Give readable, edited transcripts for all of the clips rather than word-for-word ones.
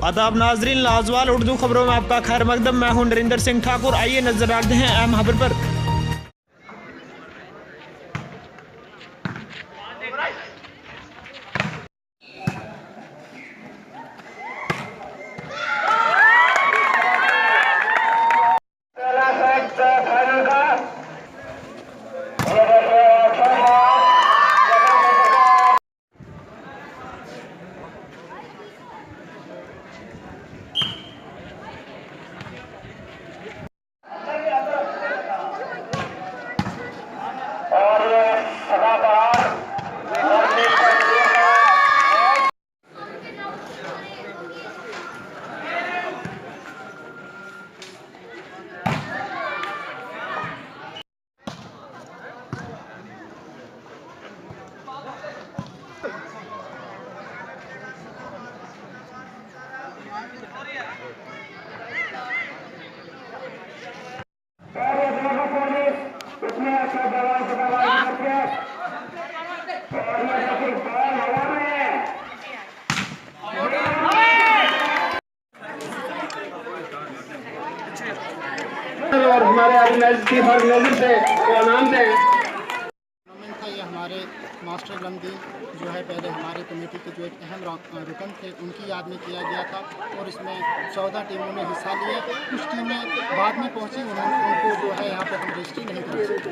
आदाब नाजरीन, लाजवाल उर्दू खबरों में आपका खैर मकदम। मैं हूं नरिंदर सिंह ठाकुर। आइए नजर डालते हैं अहम खबर पर। और हमारे चीफ ऑर्गेनाइजर से इनाम दें। टूर्नामेंट था ये हमारे मास्टर रमदीन जो है पहले हमारे कमेटी के जो एक अहम रुकन थे उनकी याद में किया गया था और इसमें 14 टीमों ने हिस्सा लिया। कुछ टीमें बाद में पहुंची, उनको जो है यहाँ पे हम रजिस्ट्री नहीं कर सकते।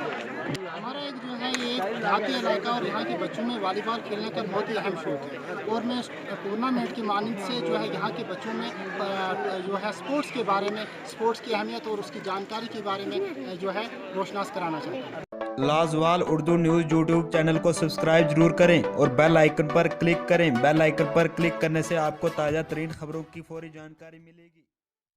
हमारा एक जो है ये देहाती इलाका और यहाँ के बच्चों में वॉलीबॉल खेलने का बहुत ही अहम शौक है और मैं टूर्नामेंट की मानिंद से जो है यहाँ के बच्चों में जो है स्पोर्ट्स के बारे में, स्पोर्ट्स की अहमियत और उसकी जानकारी के बारे में जो है रोशनास कराना चाहता हूँ। लाजवाल उर्दू न्यूज़ यूट्यूब चैनल को सब्सक्राइब जरूर करें और बेल आइकन पर क्लिक करें। बेल आइकन पर क्लिक करने से आपको ताज़ा तरीन खबरों की फौरी जानकारी मिलेगी।